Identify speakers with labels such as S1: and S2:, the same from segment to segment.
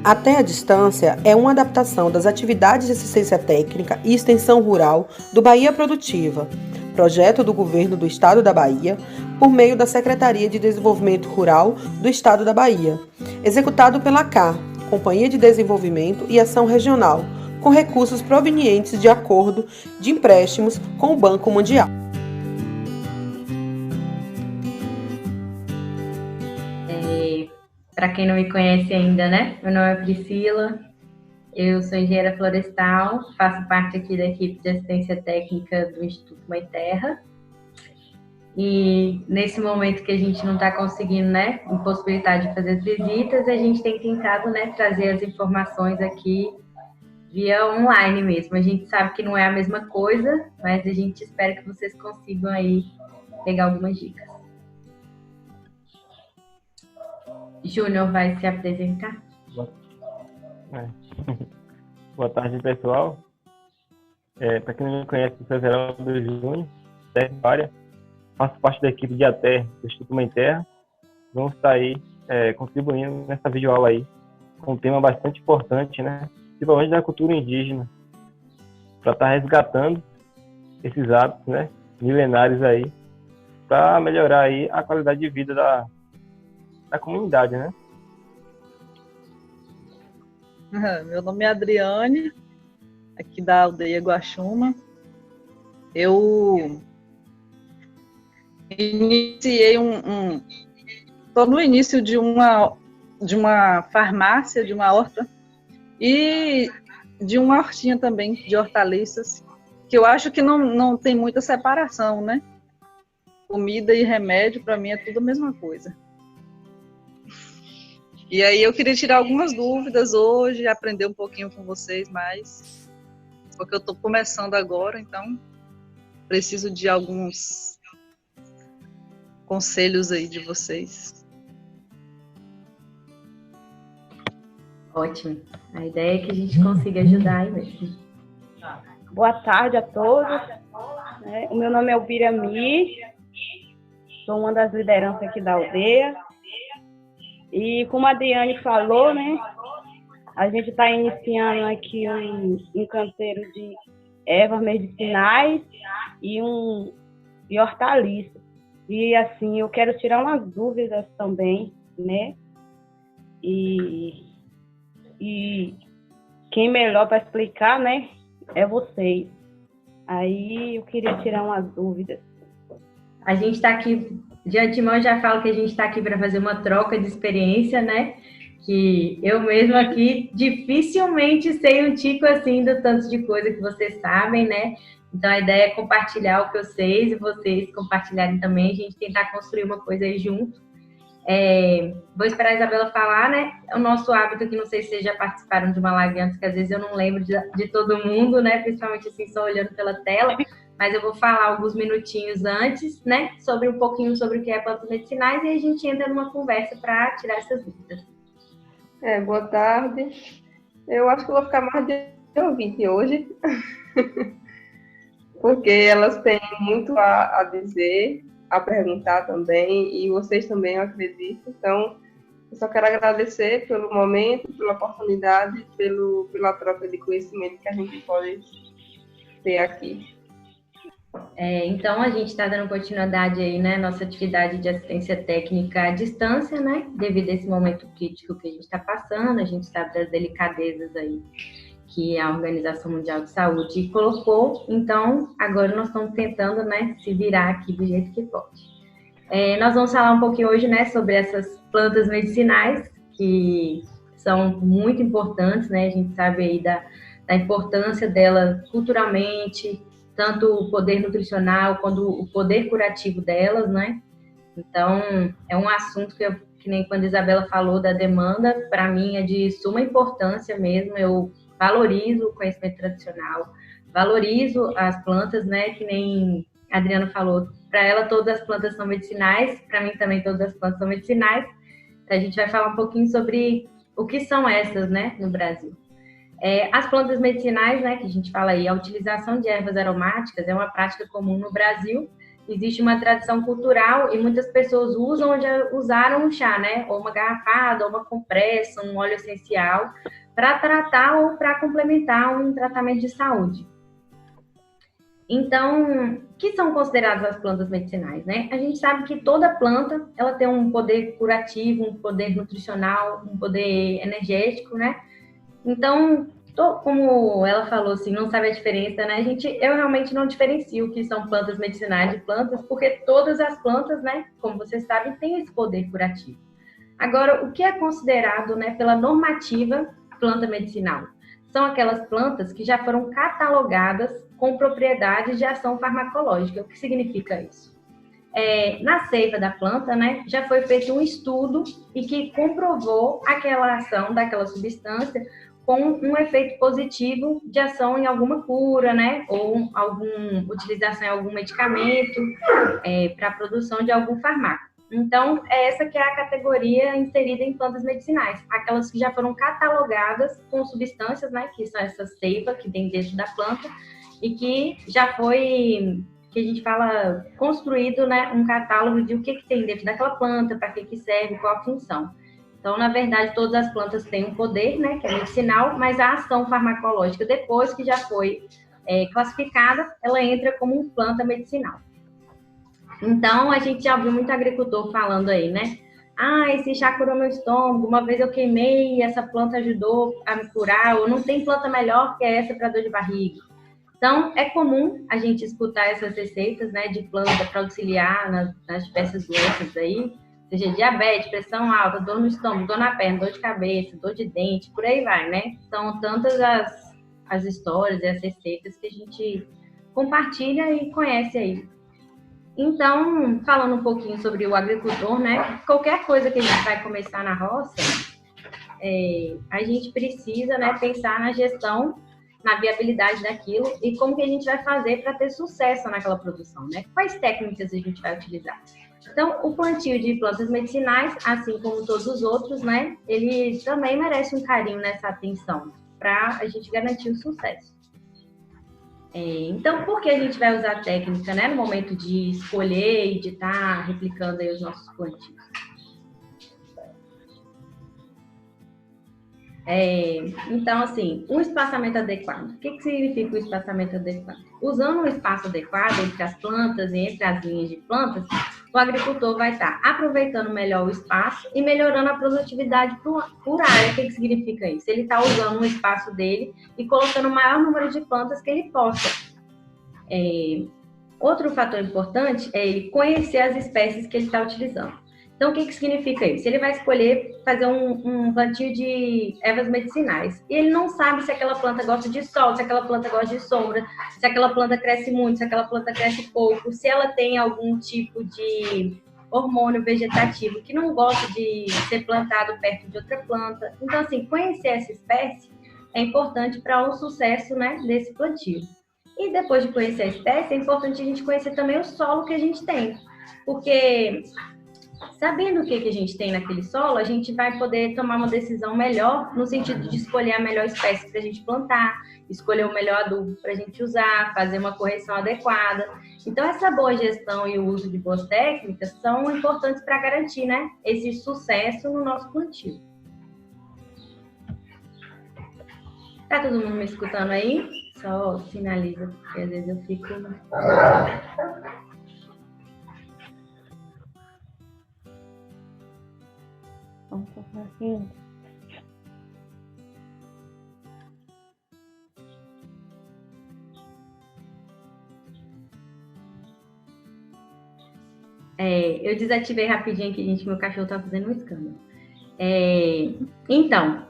S1: Até a Distância é uma adaptação das atividades de assistência técnica e extensão rural do Bahia Produtiva, projeto do Governo do Estado da Bahia, por meio da Secretaria de Desenvolvimento Rural do Estado da Bahia, executado pela CAR, Companhia de Desenvolvimento e Ação Regional, com recursos provenientes de acordo de empréstimos com o Banco Mundial.
S2: Para quem não me conhece ainda, né? Meu nome é Priscila, eu sou engenheira florestal, faço parte aqui da equipe de assistência técnica do Instituto Mãe Terra. E nesse momento que a gente não está conseguindo, né, impossibilitar de fazer as visitas, a gente tem tentado, né, trazer as informações aqui via online mesmo. A gente sabe que não é a mesma coisa, mas a gente espera que vocês consigam aí pegar algumas dicas. Júnior vai se apresentar.
S3: Boa tarde, pessoal. Para quem não me conhece, eu sou Geraldo Júnior, faço parte da equipe de ATER do Instituto Mãe Terra. Vamos estar aí contribuindo nessa videoaula aí com um tema bastante importante, né? Principalmente da cultura indígena, para estar resgatando esses hábitos, né, milenares aí, para melhorar aí a qualidade de vida da comunidade, né?
S4: Meu nome é Adriane, aqui da aldeia Guaxuma. Eu iniciei estou no início de uma farmácia, de uma horta, e de uma hortinha também, de hortaliças, que eu acho que não tem muita separação, né? Comida e remédio, para mim, é tudo a mesma coisa. E aí eu queria tirar algumas dúvidas hoje, aprender um pouquinho com vocês mais, porque eu estou começando agora, então preciso de alguns conselhos aí de vocês.
S2: Ótimo. A ideia é que a gente consiga ajudar aí mesmo.
S5: Boa tarde a todos. O meu nome é Elvira Mi, sou uma das lideranças aqui da aldeia. E como a Adriane falou, né, a gente está iniciando aqui um canteiro de ervas medicinais e hortaliças. E assim, eu quero tirar umas dúvidas também, né? E quem melhor para explicar, né, é vocês. Aí eu queria tirar umas dúvidas.
S2: A gente está aqui, de antemão já falo que a gente está aqui para fazer uma troca de experiência, né? Que eu mesma aqui dificilmente sei um tico assim do tanto de coisa que vocês sabem, né? Então a ideia é compartilhar o que eu sei e vocês compartilharem também, a gente tentar construir uma coisa aí junto. Vou esperar a Isabela falar, né? O nosso hábito aqui, não sei se vocês já participaram de uma live antes, que às vezes eu não lembro de todo mundo, né? Principalmente assim, só olhando pela tela. Mas eu vou falar alguns minutinhos antes, né? Sobre um pouquinho sobre o que é plantas medicinais e a gente entra numa conversa para tirar essas dúvidas.
S6: Boa tarde. Eu acho que eu vou ficar mais de ouvinte hoje, porque elas têm muito a dizer, a perguntar também, e vocês também, eu acredito. Então, eu só quero agradecer pelo momento, pela oportunidade, pela troca de conhecimento que a gente pode ter aqui.
S2: Então, a gente está dando continuidade aí, né, nossa atividade de assistência técnica à distância, né, devido a esse momento crítico que a gente está passando, a gente sabe das delicadezas aí que a Organização Mundial de Saúde colocou, então, agora nós estamos tentando, né, se virar aqui do jeito que pode. Nós vamos falar um pouquinho hoje, né, sobre essas plantas medicinais, que são muito importantes, né, a gente sabe aí da importância delas culturalmente, tanto o poder nutricional quanto o poder curativo delas, né? Então, é um assunto que nem quando a Isabela falou da demanda, para mim é de suma importância mesmo. Eu valorizo o conhecimento tradicional, valorizo as plantas, né? Que nem a Adriana falou, para ela todas as plantas são medicinais, para mim também todas as plantas são medicinais. Então, a gente vai falar um pouquinho sobre o que são essas, né, no Brasil. As plantas medicinais, né, que a gente fala aí, a utilização de ervas aromáticas é uma prática comum no Brasil existe uma tradição cultural e muitas pessoas usam ou já usaram um chá, né? Ou uma garrafada, ou uma compressa, um óleo essencial, para tratar ou para complementar um tratamento de saúde. Então, o que são consideradas as plantas medicinais, né? A gente sabe que toda planta, ela tem um poder curativo, um poder nutricional, um poder energético, né? Então, como ela falou, assim, não sabe a diferença, né? Eu realmente não diferencio o que são plantas medicinais de plantas, porque todas as plantas, né, como vocês sabem, têm esse poder curativo. Agora, o que é considerado, né, pela normativa planta medicinal? São aquelas plantas que já foram catalogadas com propriedades de ação farmacológica. O que significa isso? Na seiva da planta, né, já foi feito um estudo e que comprovou aquela ação daquela substância com um efeito positivo de ação em alguma cura, né, ou alguma utilização em algum medicamento para a produção de algum fármaco. Então, essa que é a categoria inserida em plantas medicinais, aquelas que já foram catalogadas com substâncias, né, que são essas seivas que tem dentro da planta e que já foi, que a gente fala, construído, né, um catálogo de o que tem dentro daquela planta, para que serve, qual a função. Então, na verdade, todas as plantas têm um poder, né, que é medicinal, mas a ação farmacológica, depois que já foi classificada, ela entra como uma planta medicinal. Então, a gente já ouviu muito agricultor falando aí, né? Esse chá curou meu estômago, uma vez eu queimei e essa planta ajudou a me curar, ou não tem planta melhor que essa para dor de barriga. Então, é comum a gente escutar essas receitas, né, de planta para auxiliar nas diversas doenças aí, seja diabetes, pressão alta, dor no estômago, dor na perna, dor de cabeça, dor de dente, por aí vai, né? São tantas as histórias e as receitas que a gente compartilha e conhece aí. Então, falando um pouquinho sobre o agricultor, né? Qualquer coisa que a gente vai começar na roça, a gente precisa, né, pensar na gestão, na viabilidade daquilo e como que a gente vai fazer para ter sucesso naquela produção, né? Quais técnicas a gente vai utilizar? Então, o plantio de plantas medicinais, assim como todos os outros, né, ele também merece um carinho nessa atenção para a gente garantir o sucesso. Então, por que a gente vai usar técnica, né, no momento de escolher e de estar replicando aí os nossos plantios? Então, assim, um espaçamento adequado. O que significa o espaçamento adequado? Usando um espaço adequado entre as plantas e entre as linhas de plantas, o agricultor vai estar aproveitando melhor o espaço e melhorando a produtividade por área. O que significa isso? Ele está usando um espaço dele e colocando o maior número de plantas que ele possa. Outro fator importante é ele conhecer as espécies que ele está utilizando. Então, o que significa isso? Ele vai escolher fazer um plantio de ervas medicinais. E ele não sabe se aquela planta gosta de sol, se aquela planta gosta de sombra, se aquela planta cresce muito, se aquela planta cresce pouco, se ela tem algum tipo de hormônio vegetativo que não gosta de ser plantado perto de outra planta. Então, assim, conhecer essa espécie é importante para o sucesso, né, desse plantio. E depois de conhecer a espécie, é importante a gente conhecer também o solo que a gente tem. Porque sabendo o que a gente tem naquele solo, a gente vai poder tomar uma decisão melhor no sentido de escolher a melhor espécie para a gente plantar, escolher o melhor adubo para a gente usar, fazer uma correção adequada. Então, essa boa gestão e o uso de boas técnicas são importantes para garantir, né, esse sucesso no nosso plantio. Tá todo mundo me escutando aí? Só sinaliza, porque às vezes eu fico... Vamos colocar aqui. Eu desativei rapidinho aqui, gente, meu cachorro tá fazendo um escândalo. Então,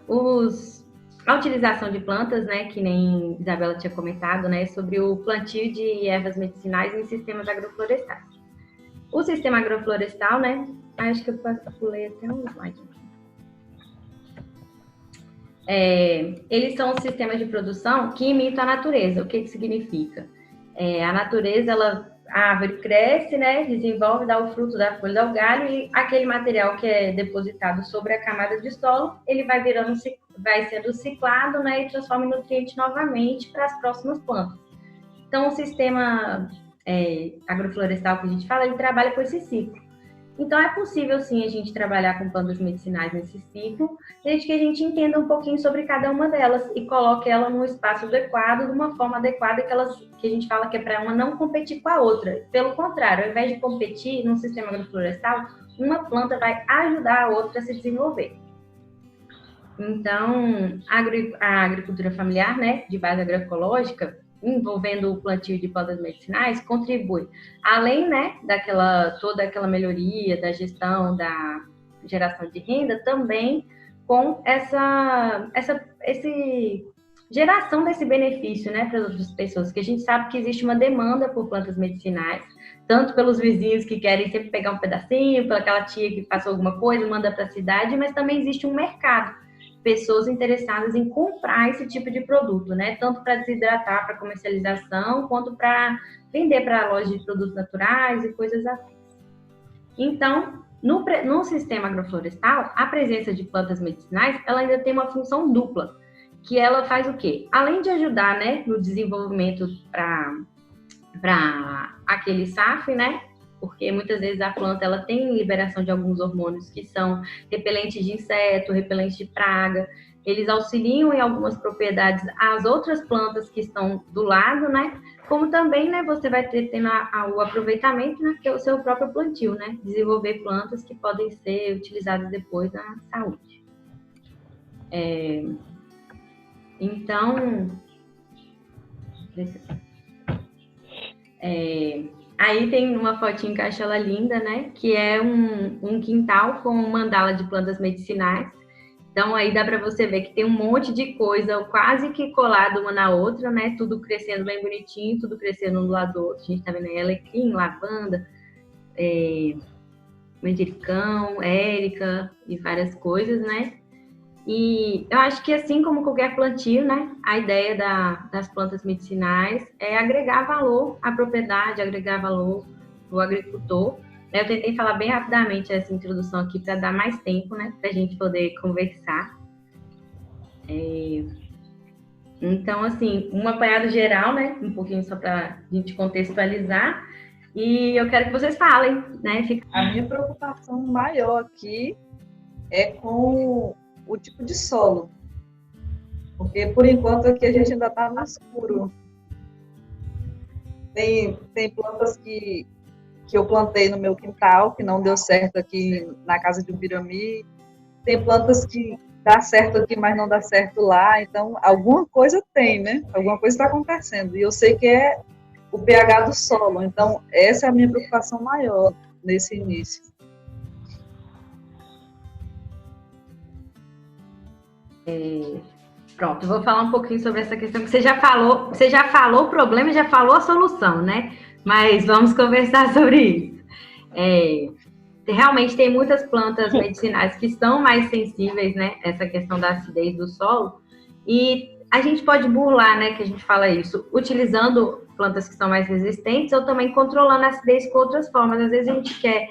S2: a utilização de plantas, né, que nem Isabela tinha comentado, né, sobre o plantio de ervas medicinais em sistemas agroflorestais. O sistema agroflorestal, né, acho que eu pulei até um slide aqui. Eles são os sistemas de produção que imitam a natureza. O que significa? A natureza, a árvore cresce, né, desenvolve, dá o fruto, dá a folha, dá o galho, e aquele material que é depositado sobre a camada de solo, ele vai sendo ciclado, né, e transforma em nutriente novamente para as próximas plantas. Então, o sistema agroflorestal que a gente fala, ele trabalha com esse ciclo. Então, é possível, sim, a gente trabalhar com plantas medicinais nesse ciclo, desde que a gente entenda um pouquinho sobre cada uma delas e coloque ela num espaço adequado, de uma forma adequada, que a gente fala que é para uma não competir com a outra. Pelo contrário, ao invés de competir num sistema agroflorestal, uma planta vai ajudar a outra a se desenvolver. Então, a agricultura familiar, né, de base agroecológica, envolvendo o plantio de plantas medicinais, contribui, além, né, toda aquela melhoria da gestão, da geração de renda, também com essa geração desse benefício, né, para as outras pessoas, que a gente sabe que existe uma demanda por plantas medicinais, tanto pelos vizinhos que querem sempre pegar um pedacinho, pela aquela tia que passou alguma coisa, manda para a cidade, mas também existe um mercado, pessoas interessadas em comprar esse tipo de produto, né? Tanto para desidratar, para comercialização, quanto para vender para lojas de produtos naturais e coisas assim. Então, no sistema agroflorestal, a presença de plantas medicinais, ela ainda tem uma função dupla, que ela faz o quê? Além de ajudar, né, no desenvolvimento para aquele SAF, né? Porque muitas vezes a planta ela tem liberação de alguns hormônios que são repelentes de inseto, repelentes de praga. Eles auxiliam em algumas propriedades às outras plantas que estão do lado, né? Como também, né, você vai ter o aproveitamento, né, que é o seu próprio plantio, né? Desenvolver plantas que podem ser utilizadas depois na saúde. Então, aí tem uma fotinha que eu acho ela linda, né? Que é um quintal com um mandala de plantas medicinais. Então, aí dá para você ver que tem um monte de coisa quase que colado uma na outra, né? Tudo crescendo bem bonitinho, tudo crescendo um do lado do outro. A gente tá vendo aí alecrim, lavanda, manjericão, érica e várias coisas, né? E eu acho que assim como qualquer plantio, né, a ideia das plantas medicinais é agregar valor à propriedade, agregar valor ao agricultor. Eu tentei falar bem rapidamente essa introdução aqui para dar mais tempo, né, para a gente poder conversar. Então, assim, um apanhado geral, né, um pouquinho só para a gente contextualizar. E eu quero que vocês falem, né?
S4: A minha preocupação maior aqui é com o tipo de solo, porque por enquanto aqui a gente ainda está no escuro. Tem plantas que eu plantei no meu quintal, que não deu certo aqui na casa de Ubirami. Tem plantas que dá certo aqui, mas não dá certo lá. Então, alguma coisa tem, né? Alguma coisa está acontecendo. E eu sei que é o pH do solo. Então, essa é a minha preocupação maior nesse início.
S2: Pronto, vou falar um pouquinho sobre essa questão que você já falou o problema e já falou a solução, né? Mas vamos conversar sobre isso. Realmente tem muitas plantas medicinais que são mais sensíveis, né? Essa questão da acidez do solo. E a gente pode burlar, né? Que a gente fala isso, utilizando plantas que são mais resistentes ou também controlando a acidez com outras formas. Às vezes a gente quer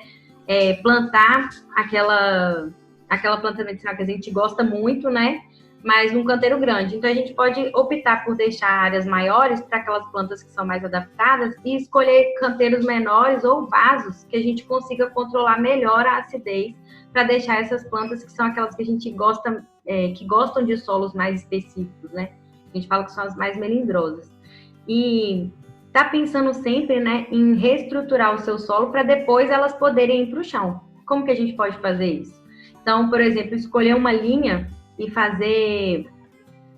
S2: plantar aquela planta medicinal que a gente gosta muito, né? Mas num canteiro grande. Então, a gente pode optar por deixar áreas maiores para aquelas plantas que são mais adaptadas e escolher canteiros menores ou vasos que a gente consiga controlar melhor a acidez para deixar essas plantas que são aquelas que a gente gosta, que gostam de solos mais específicos, né? A gente fala que são as mais melindrosas. E tá pensando sempre, né, em reestruturar o seu solo para depois elas poderem ir para o chão. Como que a gente pode fazer isso? Então, por exemplo, escolher uma linha e fazer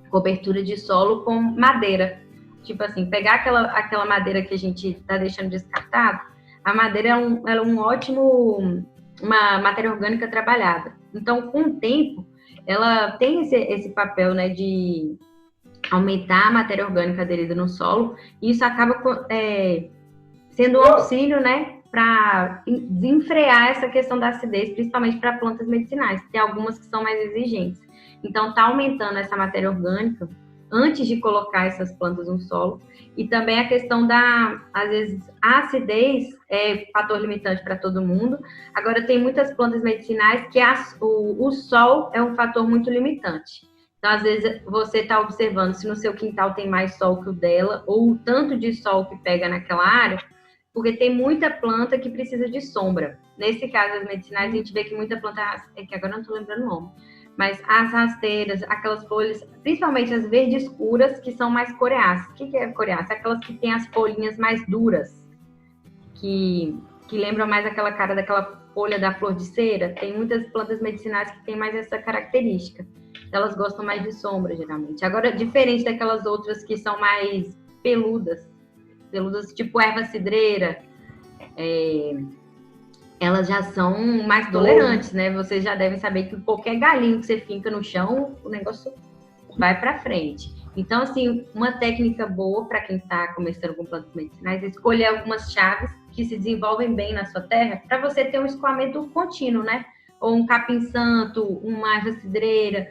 S2: cobertura de solo com madeira. Tipo assim, pegar aquela madeira que a gente está deixando descartada, a madeira é uma matéria orgânica trabalhada. Então, com o tempo, ela tem esse papel, né, de aumentar a matéria orgânica aderida no solo, e isso acaba sendo um auxílio, né, para desenfrear essa questão da acidez, principalmente para plantas medicinais. Tem algumas que são mais exigentes. Então, está aumentando essa matéria orgânica antes de colocar essas plantas no solo. E também a questão às vezes, a acidez é fator limitante para todo mundo. Agora, tem muitas plantas medicinais que o sol é um fator muito limitante. Então, às vezes, você está observando se no seu quintal tem mais sol que o dela, ou o tanto de sol que pega naquela área, porque tem muita planta que precisa de sombra. Nesse caso, as medicinais, a gente vê que muita planta, é que agora eu não estou lembrando o nome, mas as rasteiras, aquelas folhas, principalmente as verdes escuras, que são mais coreáceas. O que é coreácea? Aquelas que têm as folhinhas mais duras, que lembram mais aquela cara daquela folha da flor de cera. Tem muitas plantas medicinais que têm mais essa característica. Elas gostam mais de sombra, geralmente. Agora, diferente daquelas outras que são mais peludas tipo erva cidreira, elas já são mais tolerantes, né? Vocês já devem saber que qualquer galinho que você finca no chão, o negócio vai para frente. Então, assim, uma técnica boa para quem está começando com plantas medicinais é escolher algumas chaves que se desenvolvem bem na sua terra para você ter um escoamento contínuo, né? Ou um capim-santo, uma erva cidreira,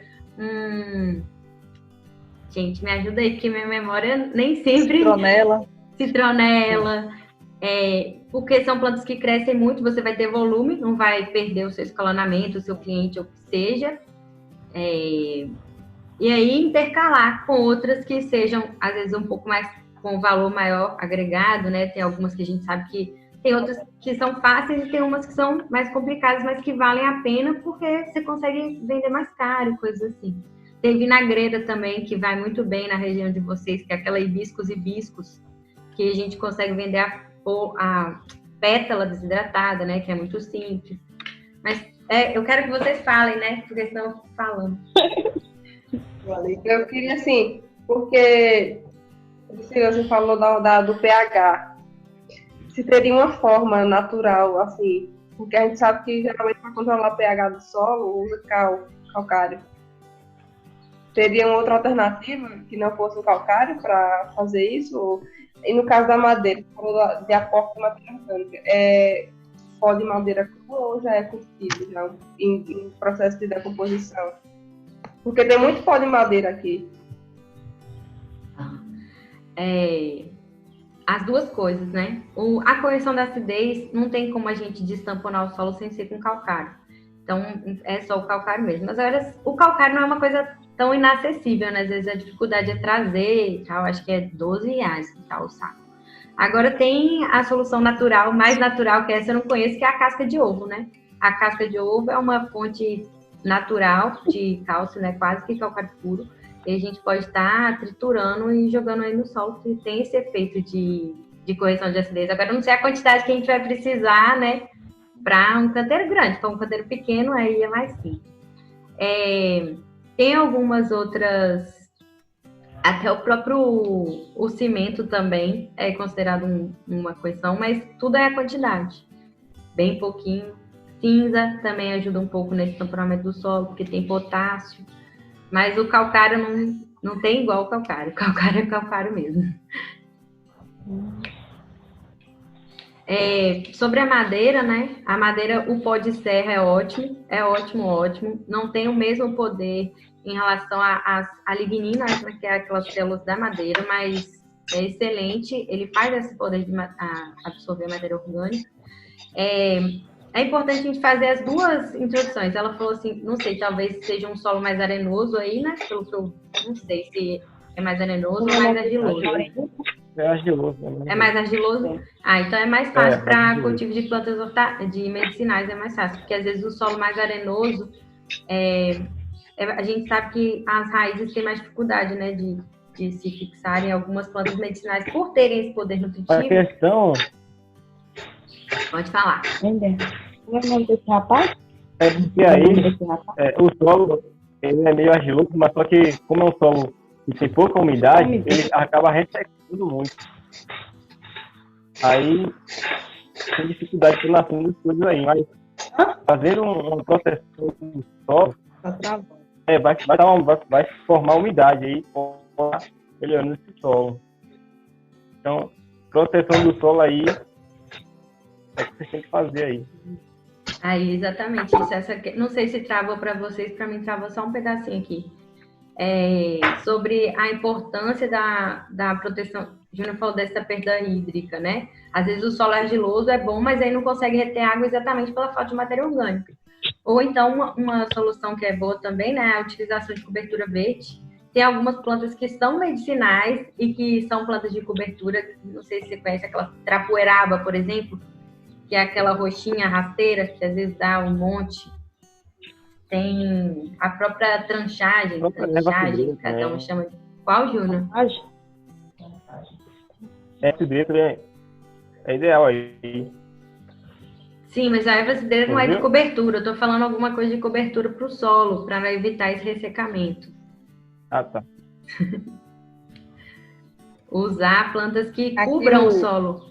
S2: Gente, me ajuda aí, porque minha memória nem sempre... Citronela. Porque são plantas que crescem muito, você vai ter volume, não vai perder o seu escalonamento, o seu cliente, ou o que seja. E aí intercalar com outras que sejam, às vezes, um pouco mais com valor maior agregado, né? Tem algumas que a gente sabe que tem outras que são fáceis e tem umas que são mais complicadas, mas que valem a pena porque você consegue vender mais caro, coisas assim. Tem vinagreira também, que vai muito bem na região de vocês, que é aquela hibiscus, que a gente consegue vender a pétala desidratada, né? Que é muito simples. Mas eu quero que vocês falem, né? Porque senão eu fico falando.
S6: Eu queria, assim, porque você falou do pH. Se teria uma forma natural, assim, porque a gente sabe que geralmente para controlar o pH do solo usa calcário. Teria uma outra alternativa que não fosse o calcário para fazer isso? E no caso da madeira, de aporte de matéria orgânica, pó de madeira crua ou já é curtido já em processo de decomposição? Porque tem muito pó de madeira aqui.
S2: As duas coisas, né? A correção da acidez não tem como a gente destamponar o solo sem ser com calcário. Então, é só o calcário mesmo. Mas agora, o calcário não é uma coisa tão inacessível, né? Às vezes a dificuldade é trazer e tal. Acho que é R$12 e tal o saco. Agora tem a solução natural, mais natural, que essa eu não conheço, que é a casca de ovo, né? A casca de ovo é uma fonte natural de cálcio, né? Quase que calcário puro. E a gente pode estar triturando e jogando aí no solo, que tem esse efeito de correção de acidez. Agora, eu não sei a quantidade que a gente vai precisar, né? Para um canteiro grande. Para um canteiro pequeno, aí é mais simples. Tem algumas outras... Até o próprio cimento também é considerado uma correção, mas tudo é a quantidade. Bem pouquinho. Cinza também ajuda um pouco nesse tamponamento do solo, porque tem potássio. Mas o calcário não tem igual o calcário. O calcário é calcário mesmo. Sobre a madeira, né? A madeira, o pó de serra é ótimo. Ótimo. Não tem o mesmo poder em relação à lignina, que é aquelas células da madeira, mas é excelente. Ele faz esse poder de absorver a matéria orgânica. É importante a gente fazer as duas introduções. Ela falou assim, não sei, talvez seja um solo mais arenoso aí, né? Pelo que eu não sei se é mais arenoso ou mais argiloso.
S3: É argiloso. Né?
S2: É mais argiloso? Então é mais fácil para cultivo de plantas de medicinais, é mais fácil, porque às vezes o solo mais arenoso, a gente sabe que as raízes têm mais dificuldade, né, de se fixarem em algumas plantas medicinais por terem esse poder nutritivo.
S3: A questão...
S2: Pode falar.
S5: Qual é o nome desse rapaz?
S3: Porque aí o solo ele é meio argiloso, mas só que como é um solo que tem pouca umidade, ele acaba ressecando muito. Aí tem dificuldade de nascer das coisas aí, mas fazer uma proteção do solo vai formar umidade aí, melhorando esse solo. Então, proteção do solo aí é o que você tem que fazer aí.
S2: Aí, exatamente isso. Não sei se travou para vocês, para mim travou só um pedacinho aqui. Sobre a importância da proteção. O Júnior falou dessa perda hídrica, né? Às vezes o solo argiloso é bom, mas aí não consegue reter água exatamente pela falta de matéria orgânica. Ou então, uma solução que é boa também, né? É a utilização de cobertura verde, tem algumas plantas que são medicinais e que são plantas de cobertura. Não sei se você conhece aquela trapoeraba, por exemplo, que é aquela roxinha rasteira que às vezes dá um monte. Tem a própria tranchagem, cada um chama de... Qual, Júnior?
S3: Cidreira é ideal aí.
S2: Sim, mas a erva cidreira não é de cobertura. Eu tô falando alguma coisa de cobertura para o solo, para evitar esse ressecamento.
S3: Ah, tá.
S2: Usar plantas que cubram o solo.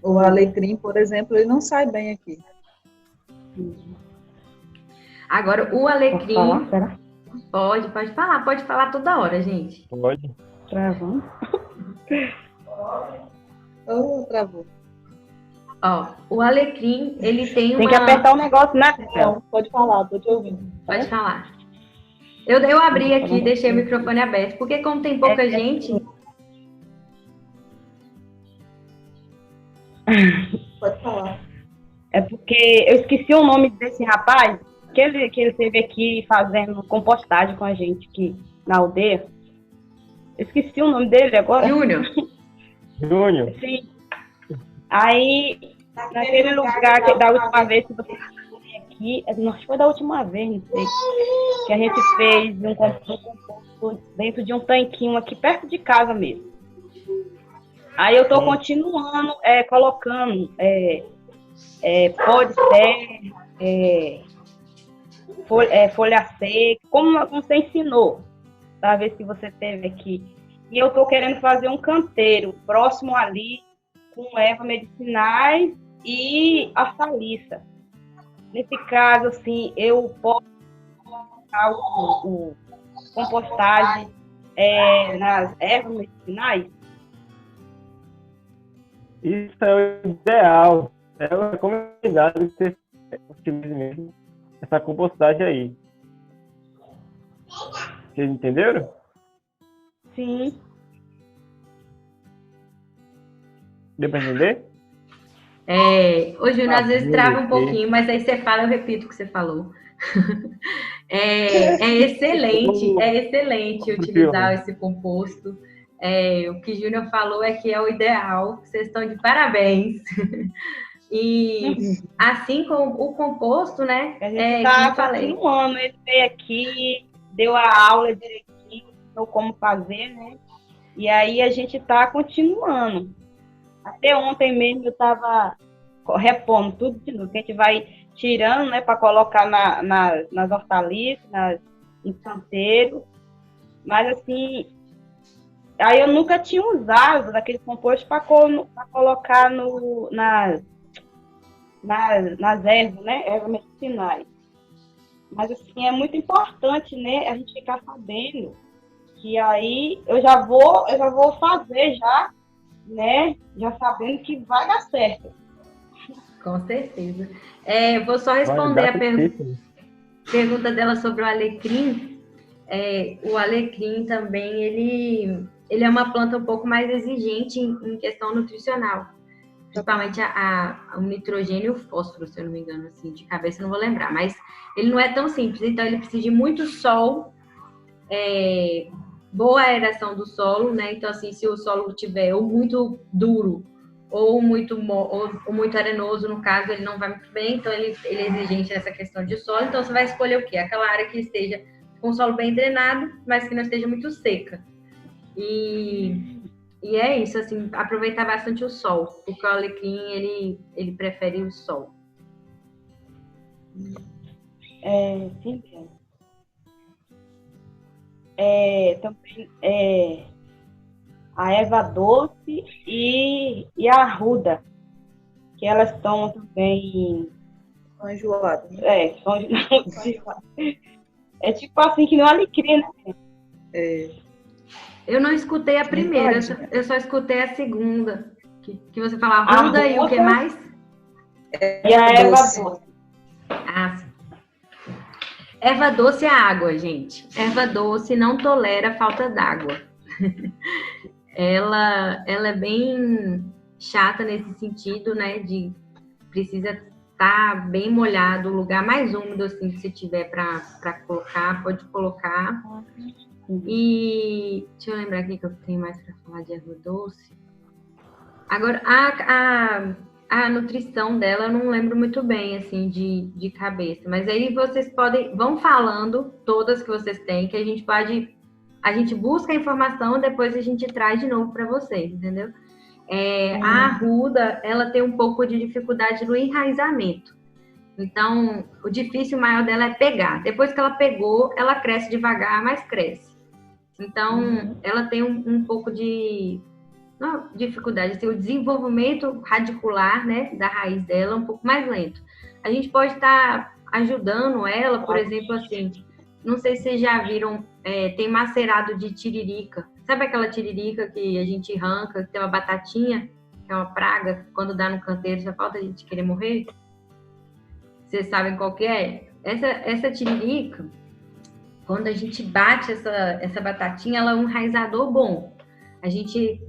S4: O alecrim, por exemplo, ele não sai bem aqui.
S2: Agora, o alecrim... Pode falar toda hora, gente.
S3: Pode.
S5: Travando.
S4: Travou.
S2: Ó, o alecrim, ele tem
S5: Tem que apertar o negócio, né? Não,
S4: pode falar, tô te ouvindo.
S2: Pode falar. Eu abri aqui, deixei o microfone aberto, porque como tem pouca gente...
S4: Pode falar.
S5: É porque eu esqueci o nome desse rapaz, que ele esteve aqui fazendo compostagem com a gente aqui na aldeia. Eu esqueci o nome dele agora.
S2: Júnior.
S5: Sim. Aí, naquele lugar que da última vez que você veio aqui, acho que foi da última vez, não sei, que a gente fez um composto dentro de um tanquinho aqui perto de casa mesmo. Aí eu tô continuando colocando pó de terra, folha seca, como você ensinou, da vez que você teve aqui. E eu tô querendo fazer um canteiro próximo ali, com ervas medicinais e hortaliça. Nesse caso, assim, eu posso colocar o compostagem nas ervas medicinais?
S3: Isso é o ideal. É uma recomendado que você utilize mesmo essa compostagem aí. Vocês entenderam?
S5: Sim.
S3: Deu para entender?
S2: Ô, Júnior, às vezes trava um pouquinho, mas aí você fala, eu repito o que você falou. É excelente utilizar esse composto. O que o Júnior falou é que é o ideal, vocês estão de parabéns. E assim como o composto, né?
S5: A gente está continuando, ele veio aqui, deu a aula direitinho, ensinou como fazer, né? E aí a gente está continuando. Até ontem mesmo eu estava repondo tudo de novo, que a gente vai tirando, né, para colocar nas hortaliças, no canteiro. Mas assim, aí eu nunca tinha usado aquele composto para colocar nas ervas, né, ervas medicinais. Mas assim, é muito importante, né, a gente ficar sabendo que aí eu já vou fazer já, né, já sabendo que vai dar certo.
S2: Com certeza. Vou só responder a pergunta dela sobre o alecrim. O alecrim também, ele é uma planta um pouco mais exigente em questão nutricional. Principalmente o nitrogênio e o fósforo, se eu não me engano, assim, de cabeça eu não vou lembrar. Mas ele não é tão simples, então ele precisa de muito sol, boa aeração do solo, né? Então, assim, se o solo tiver ou muito duro ou muito arenoso, no caso, ele não vai muito bem, então ele é exigente nessa questão de solo. Então, você vai escolher o quê? Aquela área que esteja com o solo bem drenado, mas que não esteja muito seca. E é isso, assim, aproveitar bastante o sol, porque o alecrim, ele prefere o sol.
S5: Sim. Também a erva doce e a arruda, que elas estão também...
S4: Estão enjoadas, né?
S5: Estão é tipo assim, que não alecrim, né?
S2: Eu não escutei a primeira, eu só escutei a segunda. Que você fala arruda e o que mais?
S5: E a erva doce.
S2: Erva doce é água, gente. Erva doce não tolera falta d'água. Ela é bem chata nesse sentido, né? Precisa tá bem molhado, o lugar mais úmido assim que se tiver para colocar, pode colocar. E deixa eu lembrar aqui que eu tenho mais para falar de erva doce. Agora, a nutrição dela eu não lembro muito bem, assim, de cabeça. Mas aí vocês vão falando todas que vocês têm, que a gente busca a informação, depois a gente traz de novo para vocês, entendeu? A arruda, ela tem um pouco de dificuldade no enraizamento. Então, o difícil maior dela é pegar. Depois que ela pegou, ela cresce devagar, mas cresce. Então, ela tem um pouco de dificuldade, assim, o desenvolvimento radicular, né, da raiz dela é um pouco mais lento. A gente pode estar ajudando ela, por exemplo, assim, não sei se vocês já viram, tem macerado de tiririca. Sabe aquela tiririca que a gente arranca, que tem uma batatinha, que é uma praga, quando dá no canteiro, só falta a gente querer morrer? Vocês sabem qual que é? Essa tiririca, quando a gente bate essa batatinha, ela é um enraizador bom.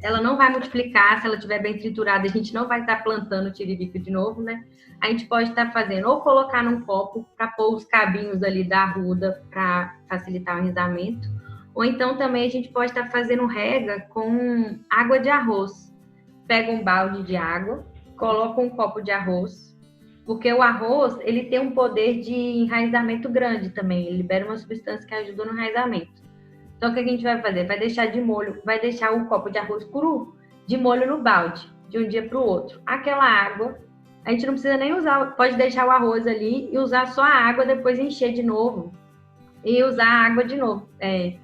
S2: Ela não vai multiplicar, se ela estiver bem triturada, a gente não vai estar plantando tiririca de novo, né? A gente pode estar fazendo, ou colocar num copo para pôr os cabinhos ali da arruda para facilitar o enraizamento, ou então também a gente pode estar fazendo rega com água de arroz. Pega um balde de água, coloca um copo de arroz, porque o arroz, ele tem um poder de enraizamento grande também, ele libera uma substância que ajuda no enraizamento. Então, o que a gente vai fazer? Vai deixar de molho, vai deixar um copo de arroz cru de molho no balde, de um dia para o outro. Aquela água, a gente não precisa nem usar, pode deixar o arroz ali e usar só a água, depois encher de novo e usar a água de novo.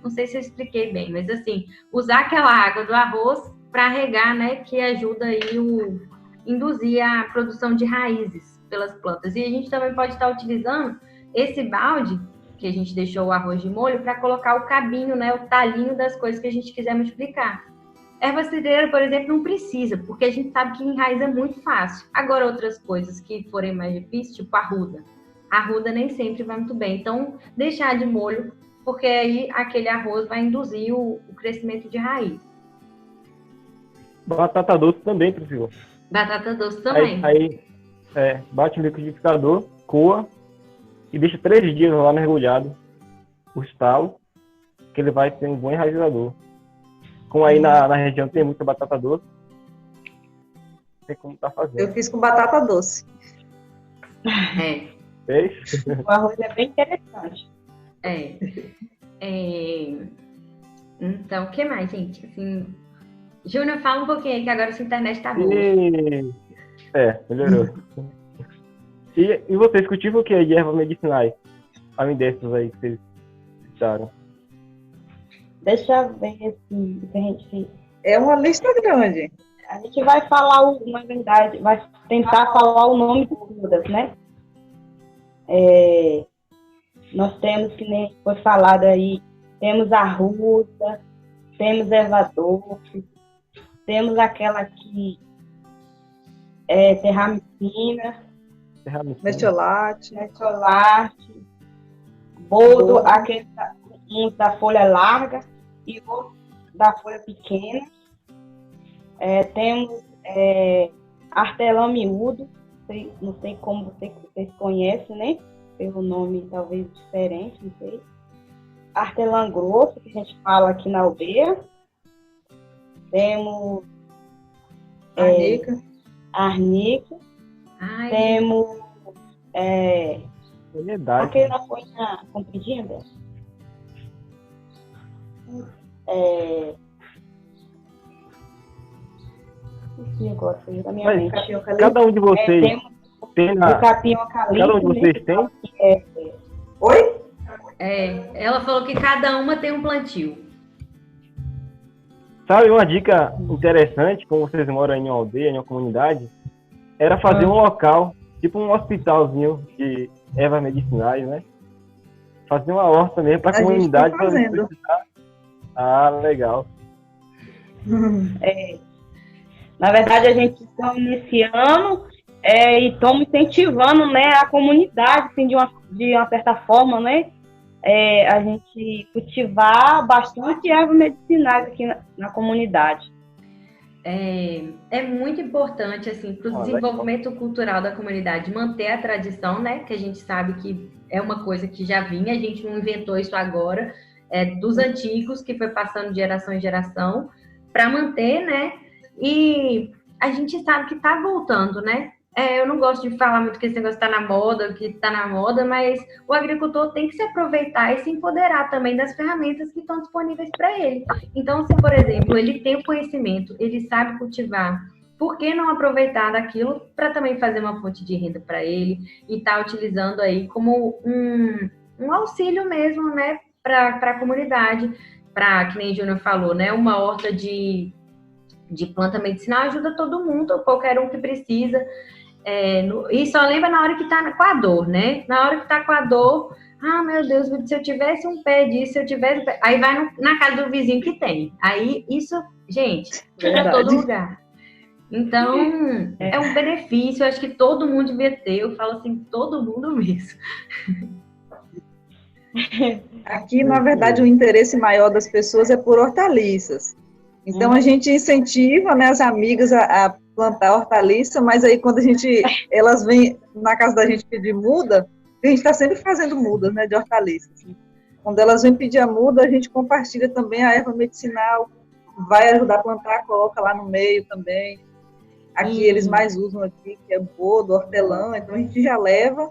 S2: Não sei se eu expliquei bem, mas assim, usar aquela água do arroz para regar, né, que ajuda aí induzir a produção de raízes pelas plantas. E a gente também pode estar utilizando esse balde que a gente deixou o arroz de molho para colocar o cabinho, né, o talinho das coisas que a gente quiser multiplicar. Erva cidreira, por exemplo, não precisa, porque a gente sabe que enraiza muito fácil. Agora, outras coisas que forem mais difíceis, tipo arruda. A arruda nem sempre vai muito bem. Então, deixar de molho, porque aí aquele arroz vai induzir o crescimento de raiz.
S3: Batata doce também, professor.
S2: Batata doce também.
S3: Aí bate no liquidificador, coa e deixa 3 dias lá mergulhado o estalo, que ele vai ser um bom enraizador. Como aí na região tem muita batata doce, não sei como tá fazendo.
S4: Eu fiz com batata doce.
S3: Fez?
S5: O arroz é bem interessante.
S2: Então, o que mais, gente? Assim, Júnior, fala um pouquinho aí, que agora sua internet tá boa.
S3: Melhorou. E vocês cultivam o que de ervas medicinais? Além dessas aí que vocês citaram.
S5: Deixa eu ver assim, o que a gente...
S4: É uma lista grande.
S5: A gente vai falar, na verdade, vai tentar falar o nome de todas, né? Nós temos, que nem foi falado aí, temos a arruda, temos erva doce, temos aquela que é terramicina,
S4: Metiolate,
S5: boldo, aquele um da folha larga e outro da folha pequena. Temos hortelã miúdo, não sei como vocês conhecem, né? Pelo nome talvez diferente, não sei. Hortelã grosso, que a gente fala aqui na aldeia. Temos arnica. Temos aquele da folha compridinha dela. Agora foi da minha mente.
S3: Cada um de vocês tem
S5: cada
S3: um de vocês tem?
S4: Oi?
S2: Ela falou que cada uma tem um plantio.
S3: Sabe, uma dica interessante, como vocês moram em uma aldeia, em uma comunidade, era fazer um local, tipo um hospitalzinho de ervas medicinais, né? Fazer uma horta mesmo para a comunidade.
S4: Tá fazendo.
S3: Legal.
S5: Na verdade, a gente está iniciando e estamos incentivando, né, a comunidade, assim, de uma certa forma, né? A gente cultivar bastante ervas medicinais aqui na comunidade.
S2: é muito importante, assim, para o desenvolvimento cultural da comunidade, manter a tradição, né? Que a gente sabe que é uma coisa que já vinha, a gente não inventou isso agora, dos antigos, que foi passando de geração em geração, para manter, né? E a gente sabe que está voltando, né? Eu não gosto de falar muito que esse negócio está na moda, que está na moda, mas o agricultor tem que se aproveitar e se empoderar também das ferramentas que estão disponíveis para ele. Então, se, por exemplo, ele tem o conhecimento, ele sabe cultivar, por que não aproveitar daquilo para também fazer uma fonte de renda para ele e estar utilizando aí como um auxílio mesmo, né, para a comunidade, para, que nem o Júnior falou, né, uma horta de planta medicinal ajuda todo mundo, qualquer um que precisa. E só lembra na hora que tá com a dor, né? Na hora que tá com a dor, meu Deus, se eu tivesse um pé disso, se eu tivesse... Aí vai na casa do vizinho que tem. Aí isso, gente, para todo lugar. Então, é um benefício, eu acho que todo mundo devia ter. Eu falo assim, todo mundo mesmo.
S4: Aqui, na verdade, o interesse maior das pessoas é por hortaliças. Então, a gente incentiva, né, as amigas a plantar hortaliça, mas aí quando elas vêm na casa da gente pedir muda, a gente está sempre fazendo mudas, né, de hortaliças. Quando elas vêm pedir a muda, a gente compartilha também a erva medicinal, vai ajudar a plantar, coloca lá no meio também. Aqui eles mais usam aqui, que é bodo, hortelã, então a gente já leva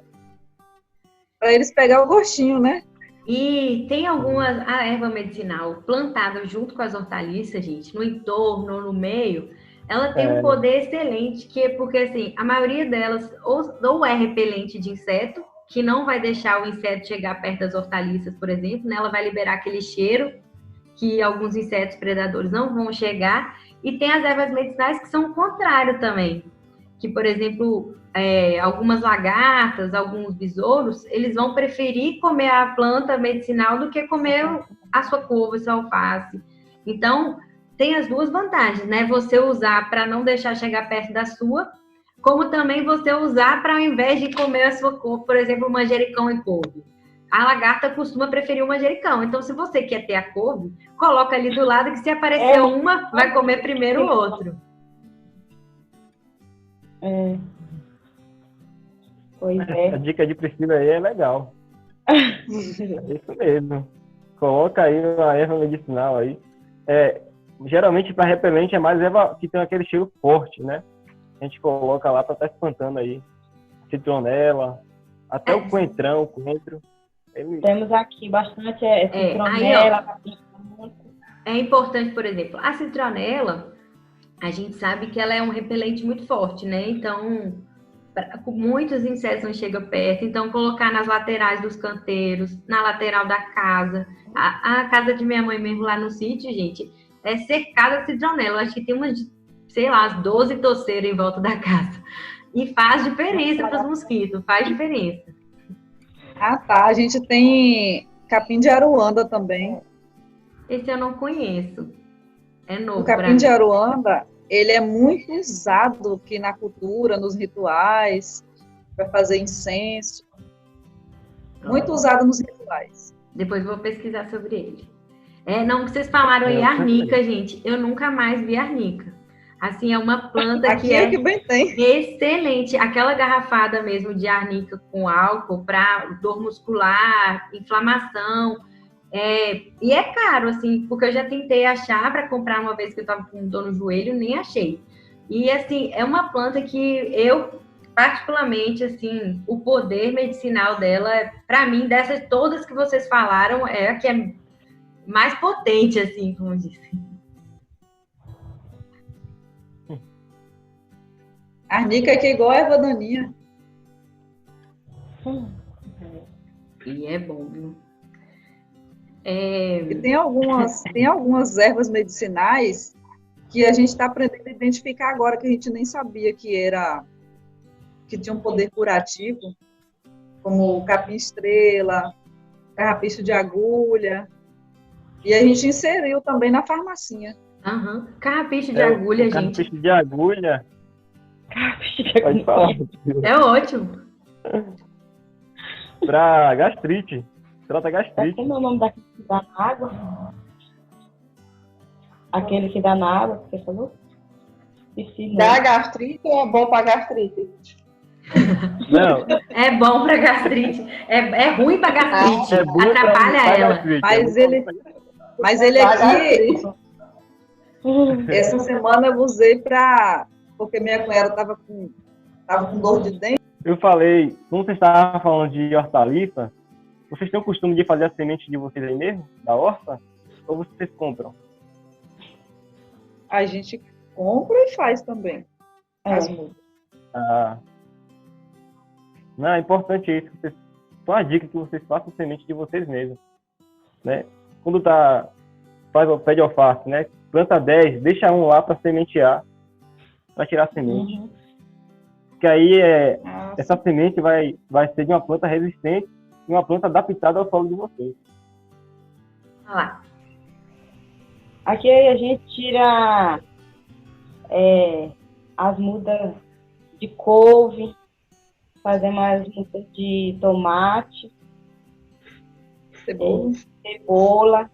S4: para eles pegar o gostinho, né?
S2: E tem a erva medicinal plantada junto com as hortaliças, gente, no entorno, no meio, ela tem um poder excelente, porque assim, a maioria delas ou é repelente de inseto, que não vai deixar o inseto chegar perto das hortaliças, por exemplo, né? Ela vai liberar aquele cheiro que alguns insetos predadores não vão chegar, e tem as ervas medicinais que são o contrário também, que, por exemplo, algumas lagartas, alguns besouros, eles vão preferir comer a planta medicinal do que comer a sua couve, sua alface. Então, tem as duas vantagens, né? Você usar para não deixar chegar perto da sua, como também você usar para, ao invés de comer a sua couve, por exemplo, manjericão e couve. A lagarta costuma preferir o manjericão. Então, se você quer ter a couve, coloca ali do lado que se aparecer uma, vai comer primeiro o outro.
S5: Pois é.
S3: A dica de Priscila aí é legal. É isso mesmo. Coloca aí a erva medicinal aí. Geralmente, para repelente, é mais erva que tem aquele cheiro forte, né? A gente coloca lá para estar espantando aí. Citronela, até o coentro.
S5: Temos aqui bastante citronela.
S2: É importante, por exemplo, a citronela, a gente sabe que ela é um repelente muito forte, né? Então, muitos insetos não chegam perto. Então, colocar nas laterais dos canteiros, na lateral da casa. A casa de minha mãe mesmo lá no sítio, gente, é cercada de citronela. Eu acho que tem umas, sei lá, as 12 toceiras em volta da casa. E faz diferença para os mosquitos, faz diferença.
S4: Ah, tá. A gente tem capim de aruanda também.
S2: Esse eu não conheço. É novo.
S4: O capim de aruanda, ele é muito usado aqui na cultura, nos rituais, para fazer incenso. Muito usado nos rituais.
S2: Depois vou pesquisar sobre ele. Não, que vocês falaram em arnica, gente. Eu nunca mais vi arnica. Assim, é uma planta
S4: aqui que bem tem.
S2: Excelente. Aquela garrafada mesmo de arnica com álcool para dor muscular, inflamação. E é caro, assim, porque eu já tentei achar para comprar uma vez que eu estava com dor no joelho, nem achei. E, assim, é uma planta que eu, particularmente, assim, o poder medicinal dela, para mim, dessas todas que vocês falaram, é a que é mais potente, assim, como disse.
S4: Arnica aqui é igual a erva daninha.
S2: E é bom, viu?
S4: E tem algumas ervas medicinais que a gente está aprendendo a identificar agora, que a gente nem sabia que tinha um poder curativo, como o capim-estrela, carrapicho de agulha, e a gente inseriu também na farmacinha.
S2: Carrapicho de agulha, gente.
S3: Carrapicho de agulha. Pode falar.
S2: É ótimo.
S3: Para gastrite. Trata gastrite.
S5: Como é o nome daquele que dá na água? Aquele que dá na água, que você falou? Esqueci o
S6: Dá
S5: nome.
S6: gastrite ou é bom para gastrite?
S3: Não,
S2: É bom para gastrite. É ruim para gastrite.
S3: é bom
S2: Atrapalha
S3: pra
S2: ela.
S3: gastrite,
S4: Mas
S3: é bom
S4: ele-
S3: pra gastrite.
S4: Mas ele
S6: Dá
S4: aqui,
S6: gastrite.
S4: essa semana eu usei porque minha cunhada tava com dor de dente.
S3: Eu falei, como vocês estavam falando de hortaliça, vocês têm o costume de fazer a semente de vocês aí mesmo, da horta? Ou vocês compram?
S4: A gente compra e faz também as mudas.
S3: Ah, não, é importante isso. Só uma dica que vocês façam semente de vocês mesmos, né? Quando faz o pé de alface, né? Planta 10, deixa um lá para sementear, para tirar a semente. Porque aí essa semente vai ser de uma planta resistente e uma planta adaptada ao solo de vocês.
S2: Olha lá.
S5: Aqui a gente tira as mudas de couve, fazemos as mudas de tomate, cebola,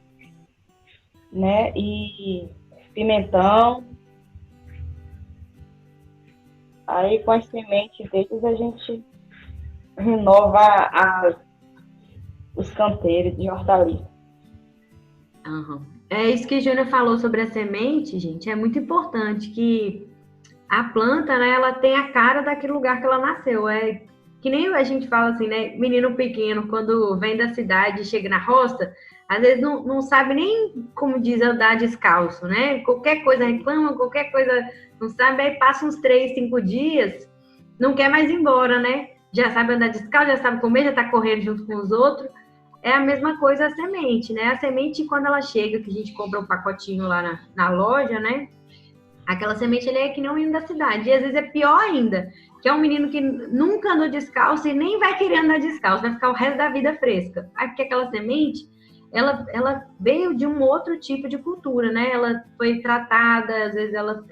S5: né? E pimentão. Aí com as sementes deles a gente renova os canteiros de hortaliça.
S2: Aham. É isso que a Júlia falou sobre a semente, gente. É muito importante que a planta, né, ela tem a cara daquele lugar que ela nasceu. É que nem a gente fala assim, né? Menino pequeno, quando vem da cidade e chega na roça, às vezes não sabe nem, como diz, andar descalço, né? Qualquer coisa reclama, qualquer coisa não sabe, aí passa uns 3, 5 dias, não quer mais ir embora, né? Já sabe andar descalço, já sabe comer, já tá correndo junto com os outros. É a mesma coisa a semente, né? A semente, quando ela chega, que a gente compra um pacotinho lá na loja, né? Aquela semente, ele é que nem um menino da cidade. E às vezes é pior ainda, que é um menino que nunca andou descalço e nem vai querer andar descalço, vai ficar o resto da vida fresca. Aí, porque aquela semente, ela veio de um outro tipo de cultura, né? Ela foi tratada, às vezes ela